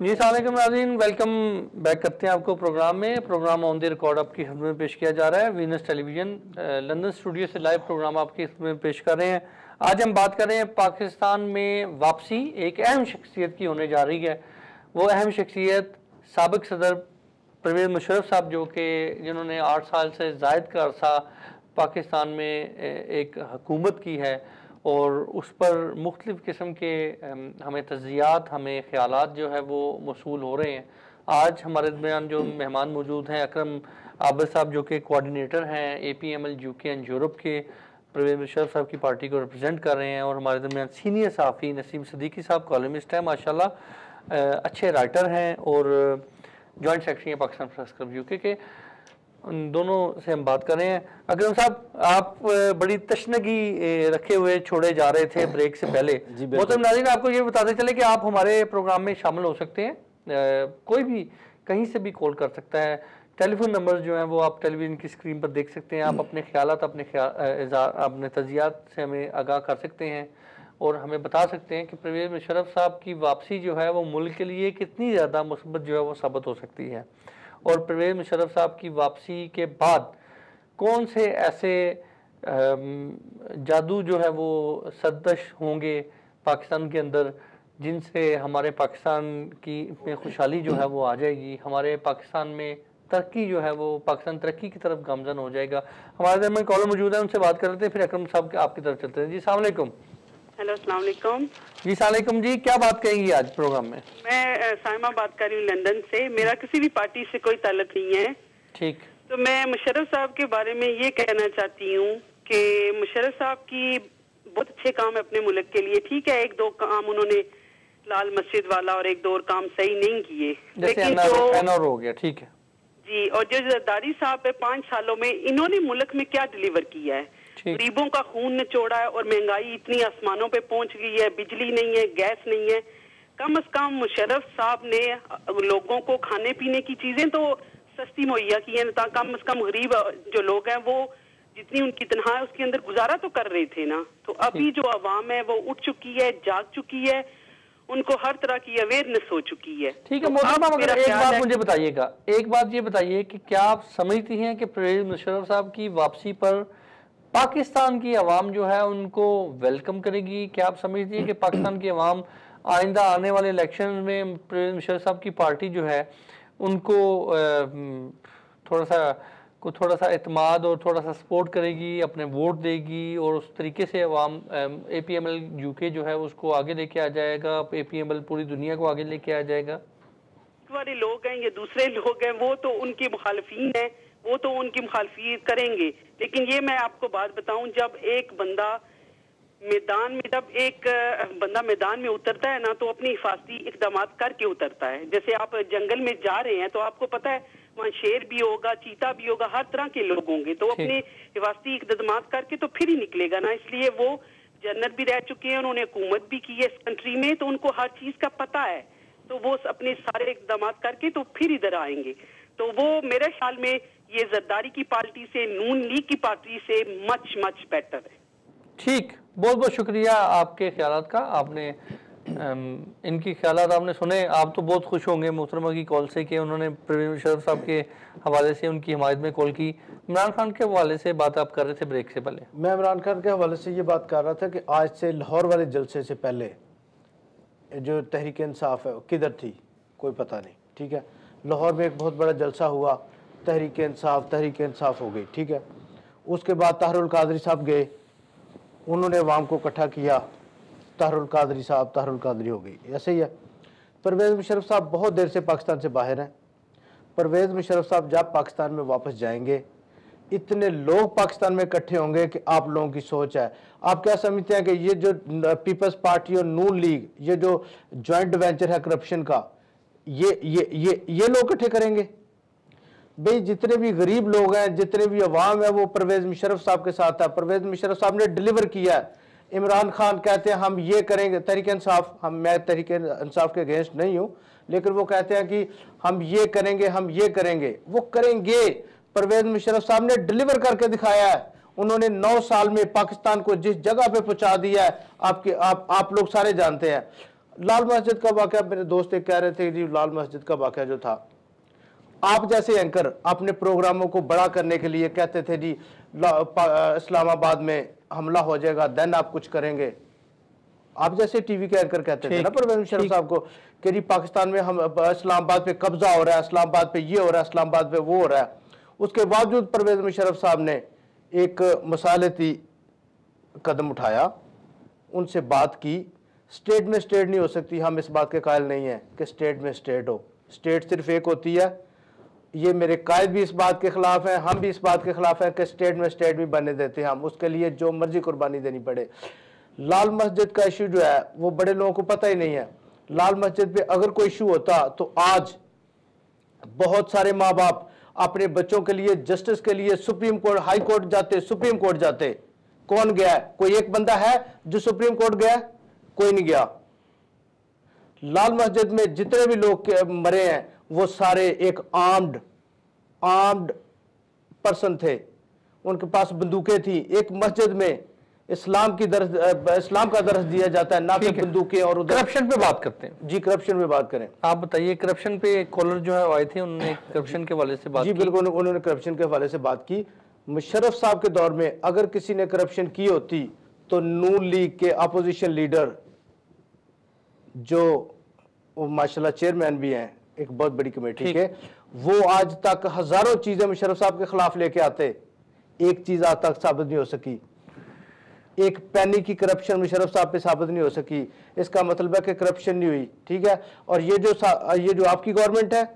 जी सलाम नाज़रीन, welcome back करते हैं आपको प्रोग्राम में। प्रोग्राम ऑन द रिकॉर्ड आपकी खिदमत में पेश किया जा रहा है। वीनस टेलीविज़न लंदन स्टूडियो से लाइव प्रोग्राम आपकी खिदमत में पेश कर रहे हैं। आज हम बात कर रहे हैं पाकिस्तान में वापसी एक अहम शख्सियत की होने जा रही है। वो अहम शख्सियत साबिक सदर परवेज़ मुशर्रफ साहब, जो कि जिन्होंने 8 साल से ज़ायद का अरसा पाकिस्तान में एक हुकूमत की है और उस पर मुख्तलिफ़ किस्म के हमें तज़ियात, हमें ख़यालात जो है वो मौसूल हो रहे हैं। आज हमारे दरमियान जो मेहमान मौजूद हैं, अकरम आबिद साहब जो कि कोऑर्डिनेटर हैं APML UK एंड यूरोप के, परवेज़ मुशर्रफ साहब की पार्टी को रिप्रेजेंट कर रहे हैं, और हमारे दरमियान सीनियर सहाफ़ी नसीम सदीकी साहब कॉलमिस्ट हैं, माशाल्लाह अच्छे राइटर हैं और जॉइंट सेक्रेटरी हैं पाकिस्तान प्रेस क्लब UK के। उन दोनों से हम बात कर रहे हैं। अकरम साहब, आप बड़ी तशनगी रखे हुए छोड़े जा रहे थे ब्रेक से पहले। मोहतरम नाज़रीन, आपको ये बताते चले कि आप हमारे प्रोग्राम में शामिल हो सकते हैं, कोई भी कहीं से भी कॉल कर सकता है। टेलीफोन नंबर जो हैं वो आप टेलीविज़न की स्क्रीन पर देख सकते हैं। आप अपने ख्यालात, अपने तज़ियात से हमें आगाह कर सकते हैं और हमें बता सकते हैं कि परवेज़ मुशर्रफ साहब की वापसी जो है वो मुल्क के लिए कितनी ज़्यादा मुस्बत जो है वो साबित हो सकती है, और परवेज़ मुशर्रफ साहब की वापसी के बाद कौन से ऐसे जादू जो है वो सदश होंगे पाकिस्तान के अंदर, जिनसे हमारे पाकिस्तान की में खुशहाली जो है वो आ जाएगी, हमारे पाकिस्तान में तरक्की जो है वो पाकिस्तान तरक्की की तरफ गामजन हो जाएगा। हमारे दरमियान कॉलर मौजूद है, उनसे बात कर लेते हैं, फिर अकरम साहब आपकी तरफ चलते हैं। जी अस्सलाम वालेकुम। हेलो, अस्सलाम वालेकुम। जी सलाम जी, क्या बात कहेंगी आज प्रोग्राम में? मैं साइमा बात कर रही हूँ लंदन से। मेरा किसी भी पार्टी से कोई ताल्लुक नहीं है। ठीक। तो मैं मुशर्रफ साहब के बारे में ये कहना चाहती हूँ कि मुशर्रफ साहब की बहुत अच्छे काम है अपने मुल्क के लिए। ठीक है, एक दो काम उन्होंने लाल मस्जिद वाला और एक दो और काम सही नहीं किए, लेकिन जो हो गया। ठीक है जी। और जो जरदारी साहब है, 5 सालों में इन्होंने मुल्क में क्या डिलीवर किया है? गरीबों का खून निचोड़ा है और महंगाई इतनी आसमानों पे पहुंच गई है, बिजली नहीं है, गैस नहीं है। कम से कम मुशर्रफ साहब ने लोगों को खाने पीने की चीजें तो सस्ती मुहैया की है, कम से कम गरीब जो लोग हैं वो जितनी उनकी तनख्वाह है उसके अंदर गुजारा तो कर रहे थे ना। तो अभी जो आवाम है वो उठ चुकी है, जाग चुकी है, उनको हर तरह की अवेयरनेस हो चुकी है। ठीक है मोहतरमा, मगर एक बात मुझे बताइएगा, एक बात ये बताइए कि क्या आप समझती हैं कि परवेज़ मुशर्रफ साहब की वापसी पर पाकिस्तान की आवाम जो है उनको वेलकम करेगी? क्या आप समझती हैं कि पाकिस्तान की आवाम आइंदा आने वाले इलेक्शन में परवेज़ मुशर्रफ साहब की पार्टी जो है उनको थोड़ा सा एतमाद और थोड़ा सा सपोर्ट करेगी, अपने वोट देगी, और उस तरीके से अवाम APML UK जो है उसको आगे लेके आ जाएगा, APML पूरी दुनिया को आगे लेके आ जाएगा? वाले लोग हैं, ये दूसरे लोग हैं, वो तो उनकी मुखालफीन है, वो तो उनकी मुखालफी करेंगे। लेकिन ये मैं आपको बात बताऊं, जब एक बंदा मैदान में उतरता है ना, तो अपनी हिफाजती इकदाम करके उतरता है। जैसे आप जंगल में जा रहे हैं तो आपको पता है वहाँ शेर भी होगा, चीता भी होगा, हर तरह के लोग होंगे, तो अपने हिफाजती इकदाम करके तो फिर ही निकलेगा ना। इसलिए वो जनरल भी रह चुके हैं, उन्होंने हुकूमत भी की है इस कंट्री में, तो उनको हर चीज का पता है, तो वो अपने सारे इकदाम करके तो फिर इधर आएंगे। तो वो मेरे ख्याल में ये जरदारी की पार्टी से, नून लीग की पार्टी से मच बेटर है। ठीक, बहुत बहुत शुक्रिया आपके ख्यालात का। आपने इनकी ख्यालात आपने सुने। आप तो बहुत खुश होंगे मोहतरमा की कॉल से कि उन्होंने परवेज़ मुशर्रफ साहब के हवाले से उनकी हिमायत में कॉल की। इमरान खान के हवाले से बात आप कर रहे थे ब्रेक से पहले। मैं इमरान खान के हवाले से ये बात कर रहा था कि आज से लाहौर वाले जलसे से पहले जो तहरीक इंसाफ है किधर थी कोई पता नहीं। ठीक है, लाहौर में एक बहुत बड़ा जलसा हुआ, तहरीक इंसाफ हो गई। ठीक है, उसके बाद ताहरुल कादरी साहब गए, उन्होंने अवाम को इकट्ठा किया, ताहरुल कादरी हो गई। ऐसे ही है। परवेज़ मुशर्रफ साहब बहुत देर से पाकिस्तान से बाहर हैं। परवेज़ मुशर्रफ साहब जब पाकिस्तान में वापस जाएंगे, इतने लोग पाकिस्तान में इकट्ठे होंगे कि आप लोगों की सोच है। आप क्या समझते हैं कि ये जो पीपल्स पार्टी और नून लीग, ये जो जॉइंट वेंचर है करप्शन का, ये लोग इकट्ठे करेंगे? भाई जितने भी गरीब लोग हैं, जितने भी अवाम है, वो परवेज़ मुशर्रफ साहब के साथ है। परवेज़ मुशर्रफ साहब ने डिलीवर किया है। इमरान खान कहते हैं हम ये करेंगे, तहरीक इंसाफ, मैं तहरीक इंसाफ के अगेंस्ट नहीं हूँ, लेकिन वो कहते हैं कि हम ये करेंगे, वो करेंगे। परवेज़ मुशर्रफ साहब ने डिलीवर करके दिखाया है। उन्होंने 9 साल में पाकिस्तान को जिस जगह पे पहुंचा दिया है, आप लोग सारे जानते हैं। लाल मस्जिद का वाकया, मेरे दोस्त एक कह रहे थे जी लाल मस्जिद का वाकया जो था, आप जैसे एंकर अपने प्रोग्रामों को बड़ा करने के लिए कहते थे जी इस्लामाबाद में हमला हो जाएगा देन आप कुछ करेंगे। आप जैसे टीवी के एंकर कहते थे ना परवेज मुशर्रफ साहब को कि जी पाकिस्तान में हम इस्लामाबाद पे कब्जा हो रहा है, इस्लामाबाद पे ये हो रहा है, इस्लामाबाद पे वो हो रहा है। उसके बावजूद परवेज मुशर्रफ साहब ने एक मसालती कदम उठाया, उनसे बात की। स्टेट में स्टेट नहीं हो सकती, हम इस बात के कायल नहीं हैं कि स्टेट में स्टेट हो। स्टेट सिर्फ एक होती है। ये मेरे कायद भी इस बात के खिलाफ हैं, हम भी इस बात के खिलाफ हैं कि स्टेट में स्टेट भी बनने देते हैं हम, उसके लिए जो मर्जी कुर्बानी देनी पड़े। लाल मस्जिद का इशू जो है वो बड़े लोगों को पता ही नहीं है। लाल मस्जिद पे अगर कोई इशू होता तो आज बहुत सारे माँ बाप अपने बच्चों के लिए जस्टिस के लिए सुप्रीम कोर्ट, हाई कोर्ट जाते, सुप्रीम कोर्ट जाते। कौन गया है? कोई एक बंदा है जो सुप्रीम कोर्ट गया? कोई नहीं गया। लाल मस्जिद में जितने भी लोग मरे हैं वो सारे एक आर्म्ड पर्सन थे, उनके पास बंदूकें थी। एक मस्जिद में इस्लाम का दर्ज दिया जाता है, ना कि बंदूकें। और करप्शन पे बात करते हैं जी, करप्शन पे बात करें। आप बताइए, करप्शन पे कॉलर जो है आए थे, उन्होंने करप्शन के हवाले से बात जी बिल्कुल, उन्होंने करप्शन के हवाले से बात की। मुशर्रफ साहब के दौर में अगर किसी ने करप्शन की होती तो नून लीग के अपोजिशन लीडर जो माशाल्लाह चेयरमैन भी हैं एक बहुत बड़ी कमेटी के, वो आज तक हजारों चीजें मुशर्रफ साहब के खिलाफ लेके आते, एक चीज आज तक साबित नहीं हो सकी। एक पैनी की करप्शन मुशर्रफ साहब पे साबित नहीं हो सकी। इसका मतलब है कि करप्शन नहीं हुई, ठीक है। और ये जो आपकी गवर्नमेंट है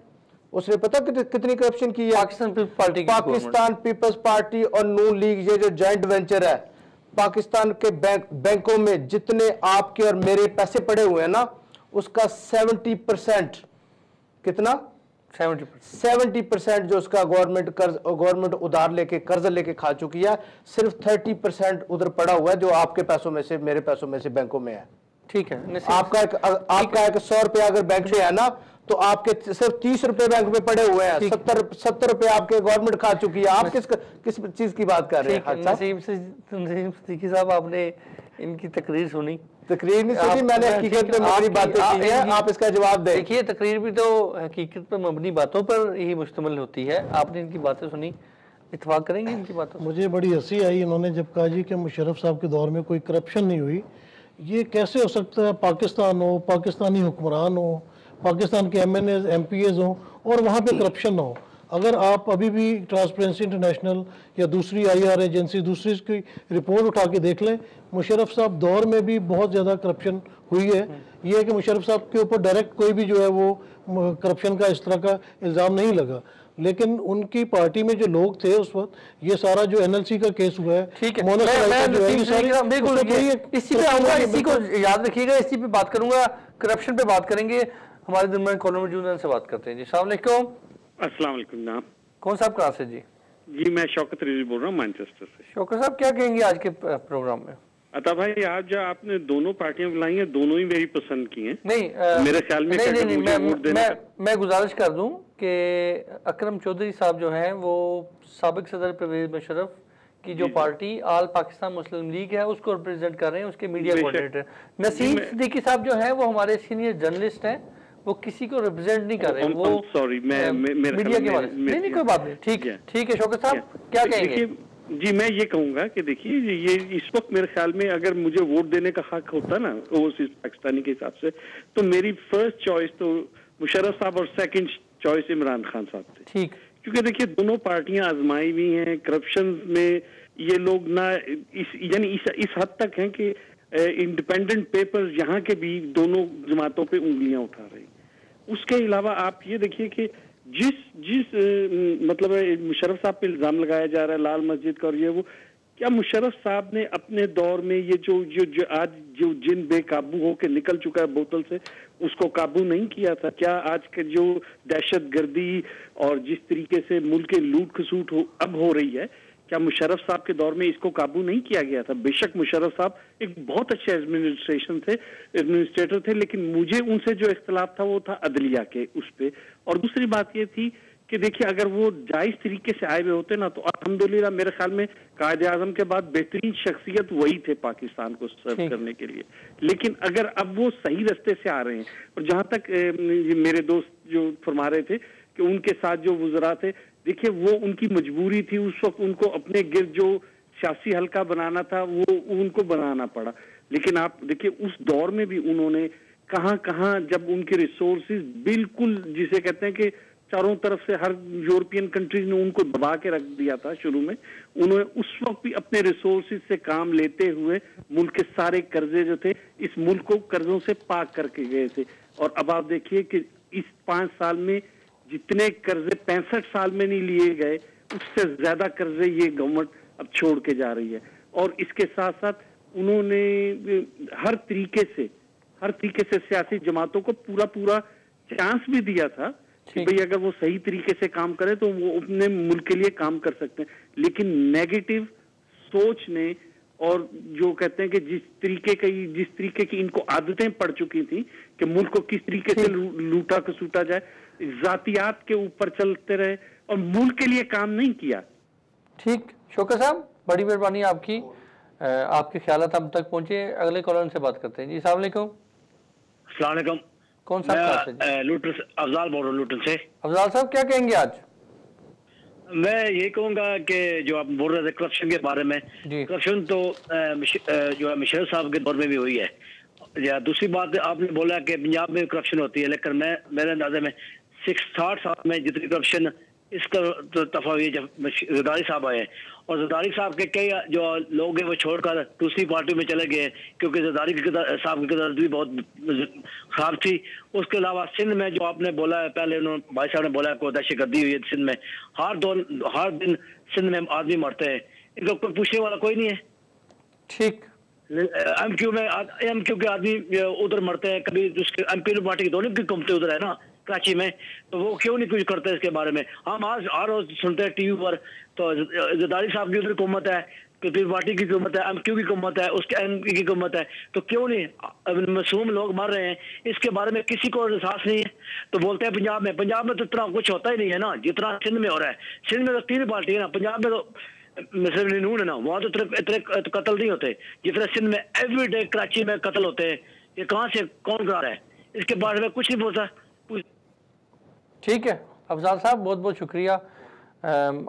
उसने पता कितनी करप्शन की है? पाकिस्तान पीपल्स पार्टी और नून लीग, ये जो जॉइंट वेंचर है, पाकिस्तान के बैंकों में जितने आपके और मेरे पैसे पड़े हुए हैं ना, उसका 70% कितना? 70% जो उसका गवर्नमेंट उधार लेके कर्ज लेके खा चुकी है। सिर्फ 30% उधर पड़ा हुआ है जो आपके पैसों में से, मेरे पैसों में से बैंकों में है। ठीक है। आपका एक 100 रुपया अगर बैंक में है ना, तो आपके सिर्फ 30 रुपए बैंक में पड़े हुए हैं। 70 रुपए आपके गवर्नमेंट खा चुकी है। आप किस चीज की बात कर रहे हैं? नसीम सिद्दीकी साहब, आपने इनकी तकरीर सुनी? तकरीर नहीं सुनी मैंने, हकीकत पे मबनी बातें की हैं। आप इसका जवाब दें। देखिए, तकरीर भी तो हकीकत पे मबनी बातों पर ही मुश्तमिल होती है। आपने इनकी बातें सुनी, इत्तेफाक करेंगे इनकी बातों? मुझे बड़ी हंसी आई इन्होंने जब कहा जी कि मुशर्रफ साहब के दौर में कोई करप्शन नहीं हुई। ये कैसे हो सकता है? पाकिस्तान हो, पाकिस्तानी हुक्मरान हो, पाकिस्तान के MNAs MPAs हों और वहाँ पे करप्शन ना हो। अगर आप अभी भी ट्रांसपेरेंसी इंटरनेशनल या दूसरी IR एजेंसी, दूसरी की रिपोर्ट उठा के देख लें, मुशर्रफ साहब दौर में भी बहुत ज़्यादा करप्शन हुई है। ये है कि मुशर्रफ साहब के ऊपर डायरेक्ट कोई भी जो है वो करप्शन का इस तरह का इल्ज़ाम नहीं लगा, लेकिन उनकी पार्टी में जो लोग थे उस वक्त, ये सारा जो NLC का केस हुआ है, ठीक है, इसी पे आऊंगा, इसी को याद रखिएगा, इसी पे बात करूंगा, करप्शन पे बात करेंगे। हमारे दरमियान कॉलर मौजूद से बात करते हैं जी। अस्सलाम वालेकुम। अस्सलाम वालेकुम जनाब। कौन साहब कहाँ से जी? जी मैं शौकत रिजवी बोल रहा हूँ मैनचेस्टर से। शौकत साहब, क्या कहेंगे आज के प्रोग्राम में? अता भाई, आज जो आपने दोनों पार्टियां बुलाई हैं, दोनों ही मेरी पसंद की हैं। नहीं, मेरे ख्याल में मैं गुजारिश कर दूं कि अकरम चौधरी साहब जो हैं वो साबिक सदर परवेज मुशर्रफ की जो पार्टी आल पाकिस्तान मुस्लिम लीग है उसको रिप्रेजेंट कर रहे हैं, उसके मीडिया कोऑर्डिनेटर। नसीम सिद्दीकी साहब जो हैं वो हमारे सीनियर जर्नलिस्ट हैं, वो किसी को रिप्रेजेंट नहीं कर रहे हैं, वो सॉरी मैं मीडिया के बारे में। नहीं, कोई बात नहीं, ठीक है। शौकत साहब क्या कहेंगे? जी मैं ये कहूंगा कि देखिए, ये इस वक्त मेरे ख्याल में अगर मुझे वोट देने का हक होता ना ओवरसीज पाकिस्तानी के हिसाब से, तो मेरी फर्स्ट चॉइस तो मुशर्रफ साहब और सेकंड चॉइस इमरान खान साहब थे। ठीक, क्योंकि देखिए दोनों पार्टियां आजमाई हुई हैं करप्शन में। ये लोग ना इस हद तक हैं कि इंडिपेंडेंट पेपर यहाँ के भी दोनों जमातों पे उंगलियां उठा रहे हैं। उसके अलावा आप ये देखिए कि जिस मतलब मुशर्रफ साहब पे इल्जाम लगाया जा रहा है लाल मस्जिद का और ये वो, क्या मुशर्रफ साहब ने अपने दौर में ये जो आज जिन बेकाबू होके निकल चुका है बोतल से, उसको काबू नहीं किया था? क्या आज के जो दहशत गर्दी और जिस तरीके से मुल्क की लूट खसूट अब हो रही है, क्या मुशर्रफ साहब के दौर में इसको काबू नहीं किया गया था? बेशक मुशर्रफ साहब एक बहुत अच्छे एडमिनिस्ट्रेटर थे, लेकिन मुझे उनसे जो इख्तलाफ था वो था अदलिया के उस पे। और दूसरी बात ये थी कि देखिए अगर वो जायज तरीके से आए हुए होते ना तो अल्हम्दुलिल्लाह मेरे ख्याल में कायदे आजम के बाद बेहतरीन शख्सियत वही थे पाकिस्तान को सर्व करने के लिए। लेकिन अगर अब वो सही रास्ते से आ रहे हैं, और जहां तक मेरे दोस्त जो फरमा रहे थे कि उनके साथ जो वुज़रा थे, देखिए वो उनकी मजबूरी थी, उस वक्त उनको अपने गिर्द जो सियासी हल्का बनाना था वो उनको बनाना पड़ा। लेकिन आप देखिए उस दौर में भी उन्होंने कहां कहां जब उनके रिसोर्सेज बिल्कुल जिसे कहते हैं कि चारों तरफ से हर यूरोपियन कंट्रीज ने उनको दबा के रख दिया था शुरू में, उन्होंने उस वक्त भी अपने रिसोर्सेज से काम लेते हुए मुल्क के सारे कर्जे जो थे इस मुल्क को कर्जों से पाक करके गए थे। और अब आप देखिए कि इस 5 साल में जितने कर्जे 65 साल में नहीं लिए गए उससे ज्यादा कर्जे ये गवर्नमेंट अब छोड़ के जा रही है। और इसके साथ साथ उन्होंने हर तरीके से सियासी जमातों को पूरा चांस भी दिया था कि भाई अगर वो सही तरीके से काम करे तो वो अपने मुल्क के लिए काम कर सकते हैं। लेकिन नेगेटिव सोच ने और जो कहते हैं कि जिस तरीके की इनको आदतें पड़ चुकी थी कि मुल्क को किस तरीके से लूटा खसूटा जाए, जातियात के ऊपर चलते रहे और मुल्क के लिए काम नहीं किया। ठीक, शौकत साहब बड़ी मेहरबानी आपकी, आपके ख्यालात हम तक पहुंचे। अगले कॉलर से बात करते हैं जी। अस्सलाम वालेकुम। अस्सलाम वालेकुम। कौन सा लूटन अफजाल बोल रहा हूँ लूटन से। अफजाल साहब क्या कहेंगे आज? मैं ये कहूँगा कि जो आप बोल रहे थे करप्शन के बारे में, करप्शन तो जो है मुशर्रफ साहब के दौर में भी हुई है। या दूसरी बात आपने बोला कि पंजाब में करप्शन होती है, लेकिन मेरे अंदाजे में 60 साल में जितनी करप्शन इसका दफा हुई जब जरदारी साहब आए, और जरदारी साहब के कई जो लोग हैं वो छोड़कर दूसरी पार्टी में चले गए क्योंकि जरदारी साहब की कारकर्दगी बहुत खराब थी। उसके अलावा सिंध में जो आपने बोला है, पहले उन्होंने भाई साहब ने बोला को दहशतगर्दी हुई है सिंध में, हर दिन सिंध में आदमी मरते हैं, इनको कोई पूछने वाला कोई नहीं है। ठीक, एमक्यू के आदमी उधर मरते हैं, कभी उसके एमपी पार्टी की दोनों की हुकूमतें उधर है ना कराची में, तो वो क्यों नहीं कुछ करते इसके बारे में। हम आज हर रोज सुनते हैं टीवी पर, तो जरदारी साहब की उधर हुकूमत है, पीपल्स पार्टी की हुकूमत है, एमक्यू की हुकूमत है, उसके एमपी की हुकूमत है, तो क्यों नहीं मासूम लोग मर रहे हैं, इसके बारे में किसी को एहसास नहीं है। तो बोलते हैं पंजाब में तो इतना कुछ होता ही नहीं है ना जितना सिंध में हो रहा है। सिंध में तो 3 पार्टी है ना, पंजाब में तो नून है ना, वहाँ तो इतने कत्ल नहीं होते जितने सिंध में एवरीडे कराची में कत्ल होते हैं। ये कहाँ से कौन करा रहा है, इसके बारे में कुछ नहीं बोलता। ठीक है अफजाल साहब, बहुत बहुत शुक्रिया,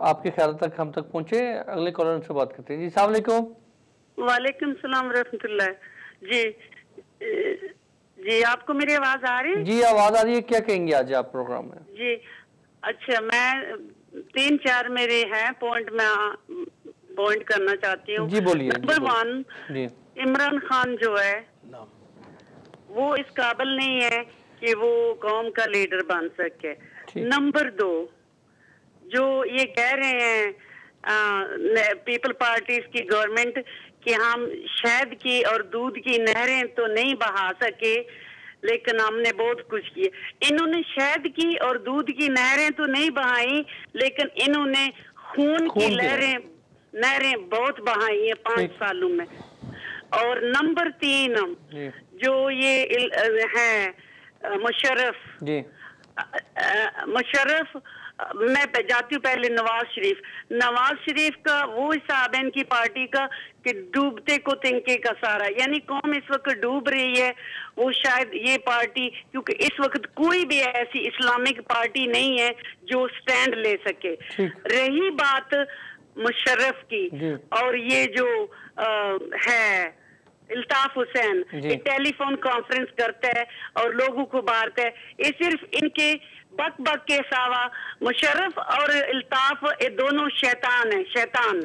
आपके ख्याल तक हम तक पहुंचे। अगले कॉलर से बात करते हैं जी। अस्सलाम वालेकुम। वालेकुम सलाम रहमतुल्लाह। जी आपको मेरी आवाज आ रही है? जी आवाज आ रही है। क्या कहेंगे आज आप प्रोग्राम में? जी अच्छा, मैं 3-4 मेरे हैं पॉइंट मैं पॉइंट करना चाहती हूँ। जी बोलिए। नंबर 1, इमरान खान जो है वो इस काबिल नहीं है कि वो कौम का लीडर बन सके। नंबर 2, जो ये कह रहे हैं पीपल पार्टीज की गवर्नमेंट कि हम शहद की और दूध की नहरें तो नहीं बहा सके लेकिन हमने बहुत कुछ किया। इन्होंने शहद की और दूध की नहरें तो नहीं बहाई, लेकिन इन्होंने खून की नहरें बहुत बहाई है 5 सालों में। और नंबर 3, जो ये है मुशर्रफ, मैं जाती हूँ पहले नवाज शरीफ का वो हिसाब है इनकी पार्टी का कि डूबते को तिनके का सारा, यानी कौम इस वक्त डूब रही है। वो शायद ये पार्टी, क्योंकि इस वक्त कोई भी ऐसी इस्लामिक पार्टी नहीं है जो स्टैंड ले सके। रही बात मुशर्रफ की, और ये जो है इल्ताफ हुसैन, ये टेलीफोन कॉन्फ्रेंस करता है और लोगों को बांटता है, ये सिर्फ इनके बक के अलावा मुशर्रफ और इल्ताफ ये दोनों शैतान,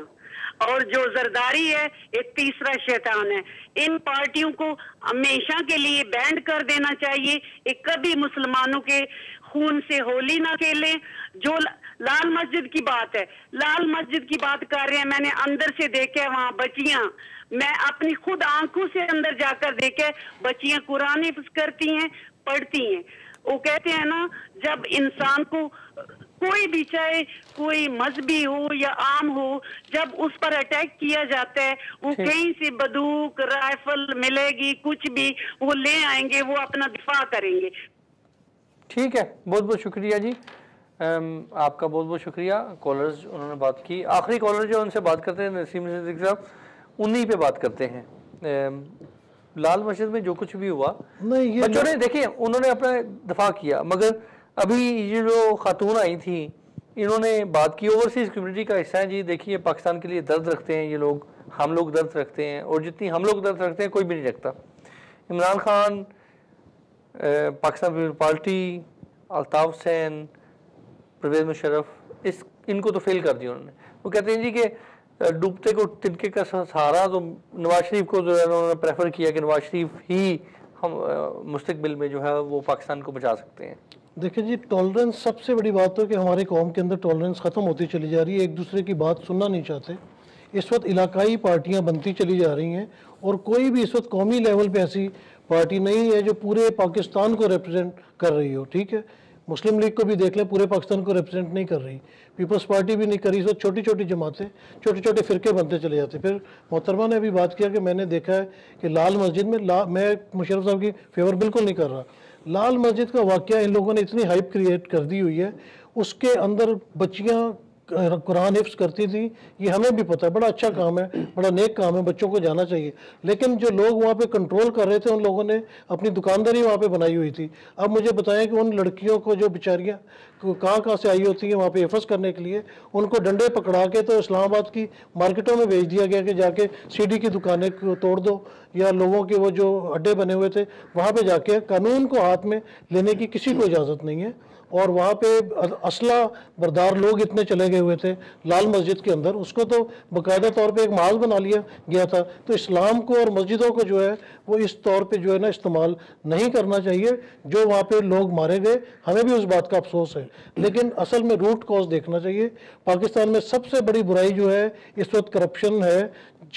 और जो जरदारी है ये तीसरा शैतान है। इन पार्टियों को हमेशा के लिए बैंड कर देना चाहिए। ये कभी मुसलमानों के खून से होली ना खेलें। जो लाल मस्जिद की बात है, लाल मस्जिद की बात कर रहे हैं, मैंने अंदर से देखा वहाँ बच्चियां, मैं अपनी खुद आंखों से अंदर जाकर देखे, बच्चियां कुरान हिफ्ज़ करती हैं, पढ़ती हैं। वो कहते हैं ना, जब इंसान को कोई भी, चाहे कोई मजहबी हो या आम हो, जब उस पर अटैक किया जाता है, वो कहीं से बंदूक राइफल मिलेगी, कुछ भी वो ले आएंगे, वो अपना दिफा करेंगे। ठीक है, बहुत बहुत शुक्रिया जी। आपका बहुत बहुत शुक्रिया। कॉलर्स उन्होंने बात की, आखिरी कॉलर जो उनसे बात करते हैं नसीम सिद्दीकी साहब, उन्हीं पे बात करते हैं। लाल मस्जिद में जो कुछ भी हुआ नहीं, ये बच्चों ने देखिए उन्होंने अपना दफा किया, मगर अभी ये जो खातून आई थी इन्होंने बात की, ओवरसीज़ कम्युनिटी का हिस्सा है जी, देखिए पाकिस्तान के लिए दर्द रखते हैं ये लोग, हम लोग दर्द रखते हैं, और जितनी हम लोग दर्द रखते हैं कोई भी नहीं रखता। इमरान खान, पाकिस्तान पीपल्स पार्टी, अल्ताफ हुसैन, परवेज़ मुशर्रफ, इनको तो फेल कर दिया उन्होंने। वो कहते हैं जी कि डूबते को तिनके का सहारा, तो नवाज शरीफ को जो है उन्होंने प्रेफर किया कि नवाज शरीफ ही हम मुस्तकबिल में जो है वो पाकिस्तान को बचा सकते हैं। देखिए जी, टॉलरेंस सबसे बड़ी बात है कि हमारी कौम के अंदर टॉलरेंस ख़त्म होती चली जा रही है, एक दूसरे की बात सुनना नहीं चाहते। इस वक्त इलाकाई पार्टियां बनती चली जा रही हैं और कोई भी इस वक्त कौमी लेवल पे ऐसी पार्टी नहीं है जो पूरे पाकिस्तान को रिप्रेजेंट कर रही हो। ठीक है, मुस्लिम लीग को भी देख लें, पूरे पाकिस्तान को रिप्रेजेंट नहीं कर रही, पीपल्स पार्टी भी नहीं करी। इस वक्त छोटी छोटी जमातें, छोटे छोटे फ़िरके बनते चले जाते। फिर मोहतरमा ने अभी बात किया कि मैंने देखा है कि लाल मस्जिद में मैं मुशर्रफ साहब की फेवर बिल्कुल नहीं कर रहा, लाल मस्जिद का वाक़या इन लोगों ने इतनी हाइप क्रिएट कर दी हुई है, उसके अंदर बच्चियाँ कुरान हिफ्ज़ करती थी, ये हमें भी पता है, बड़ा अच्छा काम है, बड़ा नेक काम है, बच्चों को जाना चाहिए। लेकिन जो लोग वहाँ पे कंट्रोल कर रहे थे उन लोगों ने अपनी दुकानदारी वहाँ पे बनाई हुई थी। अब मुझे बताएं कि उन लड़कियों को जो बेचारियाँ कहाँ से आई होती हैं वहाँ पे हिफ्ज़ करने के लिए, उनको डंडे पकड़ा के तो इस्लामाबाद की मार्केटों में भेज दिया गया कि जाके सीडी की दुकानें तोड़ दो, या लोगों के वो जो अड्डे बने हुए थे वहाँ पे जाके कानून को हाथ में लेने की किसी को इजाज़त नहीं है। और वहाँ पे असला बरदार लोग इतने चले गए हुए थे लाल मस्जिद के अंदर, उसको तो बाकायदा तौर पे एक माल बना लिया गया था। तो इस्लाम को और मस्जिदों को जो है वो इस तौर पे जो है ना इस्तेमाल नहीं करना चाहिए। जो वहाँ पे लोग मारे गए हमें भी उस बात का अफसोस है, लेकिन असल में रूट कॉज देखना चाहिए। पाकिस्तान में सबसे बड़ी बुराई जो है इस वक्त करप्शन है,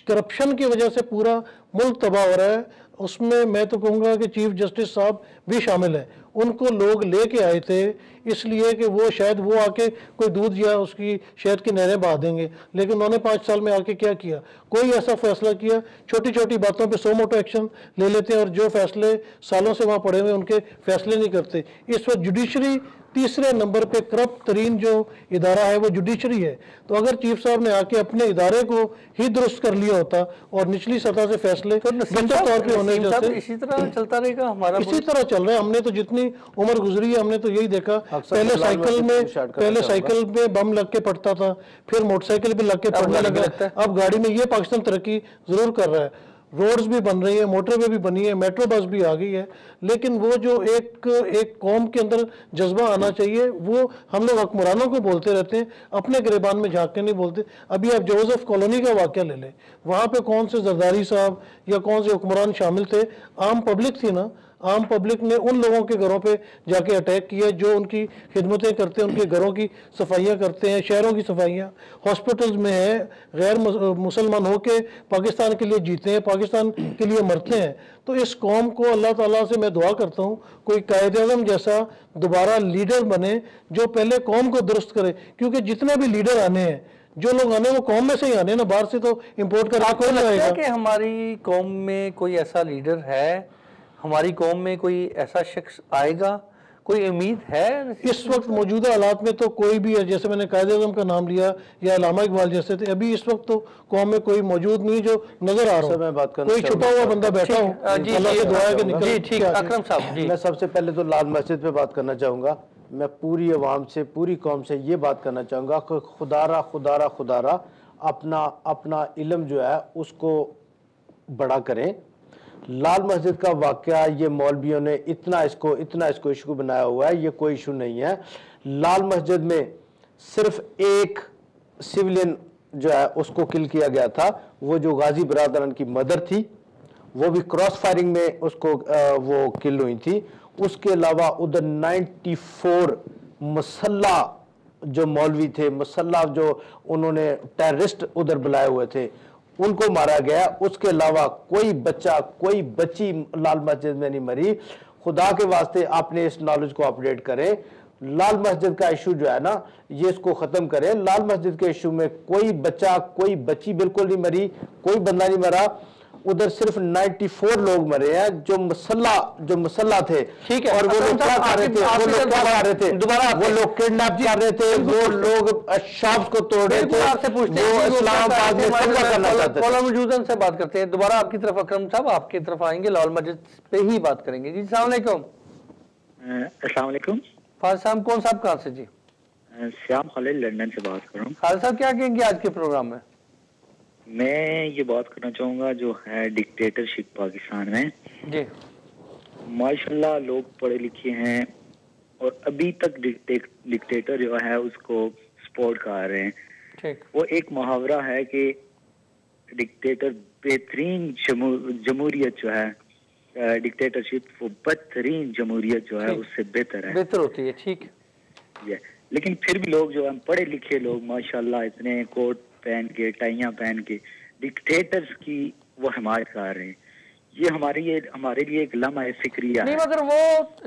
करप्शन की वजह से पूरा मुल्क तबाह हो रहा है। उसमें मैं तो कहूँगा कि चीफ जस्टिस साहब भी शामिल हैं, उनको लोग लेके आए थे इसलिए कि वो शायद वो आके कोई दूध या उसकी शहद की नहरें बहा देंगे, लेकिन उन्होंने 5 साल में आके क्या किया, कोई ऐसा फैसला किया। छोटी छोटी बातों पे 100 मोटो एक्शन ले लेते हैं और जो फैसले सालों से वहाँ पड़े हुए उनके फैसले नहीं करते। इस वक्त जुडिशरी तीसरे नंबर पे करप्ट तरीन जो इदारा है वो जुडिशरी है। तो अगर चीफ साहब ने आके अपने इदारे को ही दुरुस्त कर लिया होता और निचली सतह से फैसले तौर पे होने जैसे, इसी तरह चलता रहेगा हमारा, इसी तरह चल रहा है। हमने तो जितनी उम्र गुजरी है हमने तो यही देखा, पहले साइकिल में बम लग के पड़ता था, फिर मोटरसाइकिल भी लग के पड़ने लगा, अब गाड़ी में। ये पाकिस्तान तरक्की जरूर कर रहा है, रोड्स भी बन रही है, मोटरवे भी बनी है, मेट्रो बस भी आ गई है, लेकिन वो जो एक कौम के अंदर जज्बा आना चाहिए वो हम लोग हुक्मरानों को बोलते रहते हैं, अपने गिरबान में झांक के नहीं बोलते। अभी आप जोसेफ कॉलोनी का वाक़या ले लें, वहाँ पे कौन से जरदारी साहब या कौन से हुक्मरान शामिल थे, आम पब्लिक थी ना, आम पब्लिक ने उन लोगों के घरों पे जाके अटैक किया जो उनकी खिदमतें करते हैं, उनके घरों की सफाइयाँ करते हैं, शहरों की सफाइयाँ, हॉस्पिटल्स में हैं, गैर मुसलमान होके पाकिस्तान के लिए जीते हैं, पाकिस्तान के लिए मरते हैं। तो इस कौम को अल्लाह ताला से मैं दुआ करता हूँ कोई कायद-ए-आज़म जैसा दोबारा लीडर बने जो पहले कौम को दुरुस्त करे, क्योंकि जितने भी लीडर आने हैं, जो लोग आने वो कौम में से ही आने ना, बाहर से तो इम्पोर्ट करके आपको लगता है कि हमारी कौम में कोई ऐसा लीडर है, हमारी कौम में कोई ऐसा शख्स आएगा, कोई उम्मीद है? इस वक्त मौजूदा हालात में तो कोई भी है, जैसे मैंने कायद-ए-आज़म का नाम लिया या अल्लामा इकबाल जैसे थे, अभी इस वक्त तो कौम में कोई मौजूद नहीं जो नजर आ रहा हो, कोई छुपा हुआ बंदा बैठा हो, अल्लाह से दुआ है कि निकले। ठीक, अकरम साहब जी, मैं सबसे पहले तो लाल मस्जिद पे बात करना चाहूँगा। मैं पूरी अवाम से, पूरी कौम से ये बात करना चाहूँगा कि खुदारा अपना इल्म जो है उसको बड़ा करें। लाल मस्जिद का वाक़या, ये मौलवियों ने इतना इसको इशू बनाया हुआ है, ये कोई इशू नहीं है। लाल मस्जिद में सिर्फ एक सिविलियन जो है उसको किल किया गया था, वो जो गाजी बरादरान की मदर थी, वो भी क्रॉस फायरिंग में उसको वो किल हुई थी। उसके अलावा उधर 94 मसल्ला जो मौलवी थे, मसल्ला जो उन्होंने टेररिस्ट उधर बुलाए हुए थे, उनको मारा गया। उसके अलावा कोई बच्चा, कोई बच्ची लाल मस्जिद में नहीं मरी। खुदा के वास्ते आपने इस नॉलेज को अपडेट करें। लाल मस्जिद का इशू जो है ना, ये इसको ख़त्म करें। लाल मस्जिद के इशू में कोई बच्चा, कोई बच्ची बिल्कुल नहीं मरी, कोई बंदा नहीं मरा। उधर सिर्फ 94 लोग मरे हैं जो मुसल्ला थे। ठीक है, और वो लोग क्या कर रहे थे, वो लोग क्या कर रहे थे, दोबारा वो लोग किडनैप कर रहे थे, वो लोग शॉप्स को तोड़ रहे थे, आपसे पूछते हैं, वो इस्लामाबाद में हमला करना चाहते थे। कॉलर मौजूद है, उनसे बात करते हैं। दोबारा आपकी तरफ अकरम साहब, आपकी तरफ आएंगे, लाहौर मस्जिद पे ही बात करेंगे जी। अस्सलाम वालेकुम। अस्सलाम वालेकुम। फाज साहब कौन साहब कहाँ से जी? श्याम खालिद लंदन से बात कर रहा हूँ। खालिद साहब क्या कहेंगे आज के प्रोग्राम में? मैं ये बात करना चाहूँगा जो है डिक्टेटरशिप पाकिस्तान में जी। माशाल्लाह लोग पढ़े लिखे हैं और अभी तक डिक्टेटर जो है उसको सपोर्ट कर रहे हैं। ठीक। वो एक मुहावरा है कि डिक्टेटर बेहतरीन जमहूरियत जो है, डिक्टेटरशिप वो बदतरीन जमहूरियत जो है उससे बेहतर है, बेहतर होती है। ठीक है। लेकिन फिर भी लोग जो है पढ़े लिखे लोग माशाल्लाह इतने कोट पहन के टाइयां पहन के डिक्टेटर्स की वो हिमायत कर रहे हैं। ये हमारे लिए एक लम्हा फिक्रिया नहीं, है। मगर वो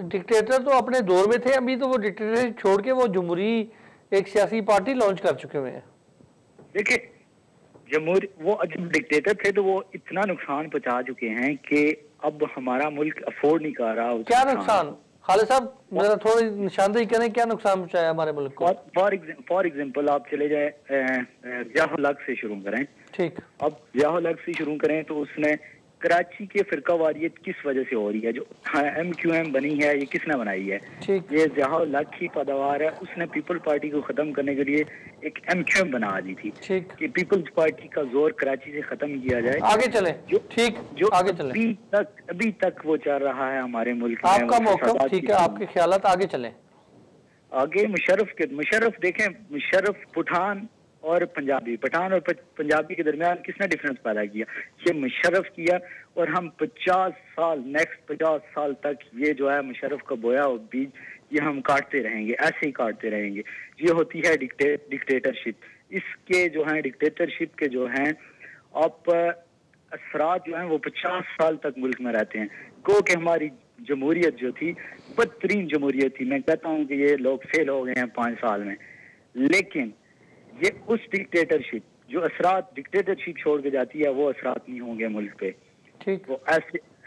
डिक्टेटर तो अपने दौर में थे, अभी तो वो डिक्टेटर छोड़ के वो जमहूरी एक सियासी पार्टी लॉन्च कर चुके हुए हैं। देखिए वो जब डिक्टेटर थे तो वो इतना नुकसान पहुंचा चुके हैं कि अब हमारा मुल्क अफोर्ड नहीं कर रहा। क्या नुकसान खालिद साहब, मेरा थोड़ी निशानदेही करें, क्या नुकसान पहुंचाया हमारे मुल्क को? फॉर एग्जाम्पल आप चले जाए ज़िया-उल हक से शुरू करें। ठीक। अब ज़िया-उल हक से शुरू करें तो उसने कराची के फिरका वारियत किस वजह से हो रही है, जो MQM बनी है ये किसने बनाई है? ठीक। ये ज़िया-उल हक की पैदावार है। उसने पीपल पार्टी को खत्म करने के लिए एक MQM बना दी थी। ठीक। कि पीपल्स पार्टी का जोर कराची से खत्म किया जाए। आगे चले। ठीक, जो आगे चले। अभी तक वो चल रहा है हमारे मुल्क में। आपका मौका ठीक है, आपके ख्यालात, आगे चले। आगे मुशर्रफ देखें, मुशर्रफ पठान और पंजाबी के दरमियान किसने डिफरेंस पैदा किया? ये मुशर्रफ किया। और हम 50 साल तक ये जो है मुशर्रफ का बोया और बीज ये हम काटते रहेंगे, ऐसे ही काटते रहेंगे। ये होती है डिक्टेटरशिप। इसके जो है डिक्टेटरशिप के जो हैं आप असरात जो हैं वो 50 साल तक मुल्क में रहते हैं। गो कि हमारी जमहूरियत जो थी बदतरीन जमहूरियत थी। मैं कहता हूँ कि ये लोग फेल हो गए हैं 5 साल में। लेकिन ये उस डिक्टेटरशिप जो असरात डिक्टेटरशिप छोड़ के जाती है वो असरात नहीं होंगे मुल्क पे। ठीक। वो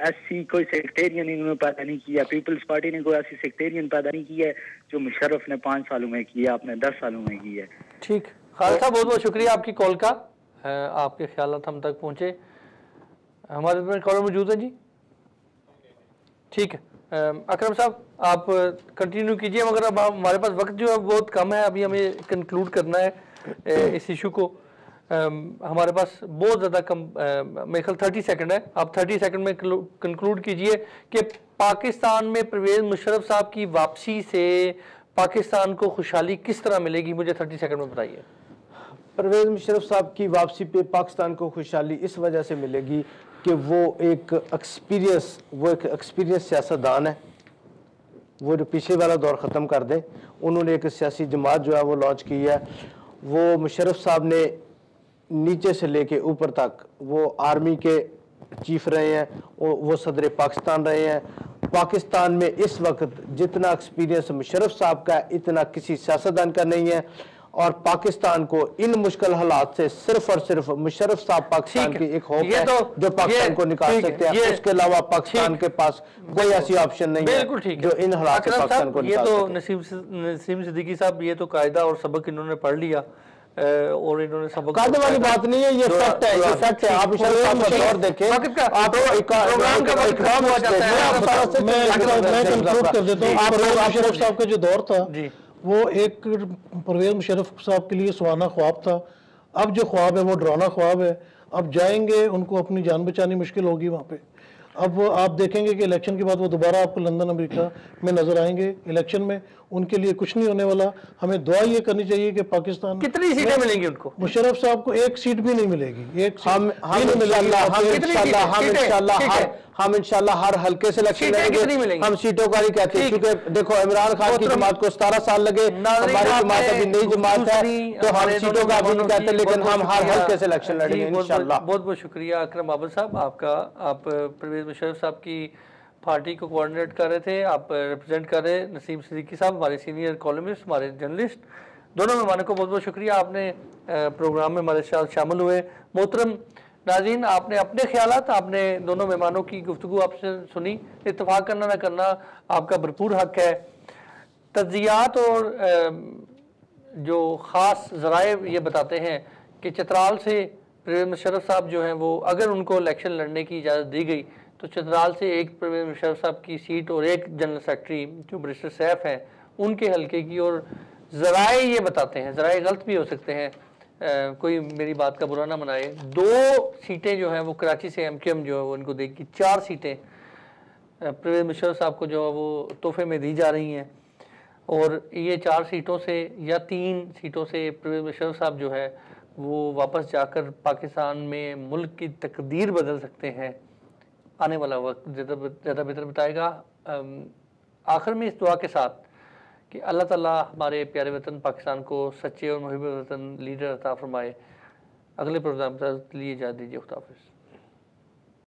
ऐसी कोई सेक्टेरियन इन्होंने पैदा नहीं किया। पीपल्स पार्टी ने कोई ऐसी सेक्टेरियन पैदा नहीं किया है जो मुशर्रफ ने 5 सालों में किया, आपने 10 सालों में की है। ठीक। खालिद साहब बहुत बहुत शुक्रिया आपकी कॉल का, आपके ख्यालात हम तक पहुँचे। हमारे में कॉलर मौजूद है जी। ठीक है, अकरम साहब आप कंटिन्यू कीजिए, मगर अब हमारे पास वक्त जो है बहुत कम है, अभी हमें कंक्लूड करना है इस इशू को। हमारे पास बहुत ज़्यादा कम, मेरे ख्याल 30 सेकंड है। आप 30 सेकंड में कंक्लूड कीजिए कि पाकिस्तान में परवेज़ मुशर्रफ साहब की वापसी से पाकिस्तान को खुशहाली किस तरह मिलेगी, मुझे 30 सेकंड में बताइए। परवेज़ मुशर्रफ साहब की वापसी पे पाकिस्तान को खुशहाली इस वजह से मिलेगी कि वो एक एक्सपीरियंस सियासतदान है। वो जो पीछे वाला दौर ख़त्म कर दें। उन्होंने एक सियासी जमात जो है वो लॉन्च की है। वो मुशर्रफ साहब ने नीचे से लेके ऊपर तक वो आर्मी के चीफ रहे हैं, वो सदर पाकिस्तान रहे हैं। पाकिस्तान में इस वक्त जितना एक्सपीरियंस मुशर्रफ साहब का है इतना किसी सियासतदान का नहीं है। और पाकिस्तान को इन मुश्किल हालात से सिर्फ और सिर्फ मुशर्रफ साहब पाकिस्तान की एक होप है जो पाकिस्तान को निकाल सकते हैं। उसके अलावा पाकिस्तान के पास कोई ऐसी ऑप्शन नहीं है बिल्कुल ठीक जो इन हालात से पाकिस्तान को ये तो नसीम सिद्दीकी साहब ये तो कायदा और सबक इन्होंने पढ़ लिया और इन्होंने सबक कायदे वाली बात नहीं है, ये फैक्ट है, ये फैक्ट है। आप मुशर्रफ साहब का दौर देखें, आप प्रोग्राम का इकराम हो जाता है। मैं कंक्लूड कर देता हूं। मुशर्रफ साहब का जो दौर था वो एक परवेज़ मुशर्रफ साहब के लिए सुहाना ख्वाब था। अब जो ख्वाब है वो डरावना ख्वाब है। अब जाएंगे उनको अपनी जान बचानी मुश्किल होगी वहाँ पे। अब आप देखेंगे कि इलेक्शन के बाद वो दोबारा आपको लंदन अमेरिका में नजर आएंगे। इलेक्शन में उनके लिए कुछ नहीं होने वाला। हमें दुआ ये करनी चाहिए कि पाकिस्तान कितनी सीटें मिलेंगी उनको? मुशर्रफ साहब को एक सीट भी नहीं मिलेगी। एक हम इंशाल्लाह हर हल्के से इलेक्शन लड़ेंगे। हम सीटों का नहीं कहते, क्योंकि देखो इमरान खान की जमात को 17 साल लगे, हमारी जमात अभी नई जमात है, तो हम सीटों का भी नहीं कहते, लेकिन हम हर हल्के से इलेक्शन लड़ेंगे इंशाल्लाह। बहुत बहुत शुक्रिया अकरम बाबर साहब आपका। आप परवेज़ मुशर्रफ साहब की पार्टी को कोऑर्डिनेट कर रहे थे, आप रिप्रेजेंट कर रहे। नसीम सिद्दीकी साहब हमारे सीनियर कॉलमिस्ट, हमारे जर्नलिस्ट, दोनों मेहमानों को बहुत बहुत शुक्रिया, आपने प्रोग्राम में हमारे साथ शामिल हुए। मोहतरम नाज़रीन, आपने अपने ख्यालात, आपने दोनों मेहमानों की गुफ्तगू आपसे सुनी। इत्तेफाक करना ना करना आपका भरपूर हक है। तज्जियात और जो ख़ास ज़राए ये बताते हैं कि चित्राल से परवेज़ मुशर्रफ साहब जो हैं वो, अगर उनको इलेक्शन लड़ने की इजाज़त दी गई तो चित्राल से एक परवेज़ मुशर्रफ साहब की सीट और एक जनरल सेक्रेटरी जो बैरिस्टर सैफ हैं उनके हल्के की। और ज़राए ये बताते हैं, ज़राए गलत भी हो सकते हैं, कोई मेरी बात का बुरा ना मनाए, 2 सीटें जो हैं वो कराची से MQM जो है वो उनको देगी। 4 सीटें परवेज़ मुशर्रफ साहब को जो है वो तोहफे में दी जा रही हैं। और ये 4 सीटों से या 3 सीटों से परवेज़ मुशर्रफ साहब जो है वो वापस जाकर पाकिस्तान में मुल्क की तकदीर बदल सकते हैं। आने वाला वक्त ज़्यादा बेहतर बताएगा। आखिर में इस दुआ के साथ कि अल्लाह ताला हमारे प्यारे वतन पाकिस्तान को सच्चे और मुहिब वतन लीडर अता फरमाए। अगले प्रोग्राम के लिए इजाज़त दीजिए। खुदा हाफ़िज़।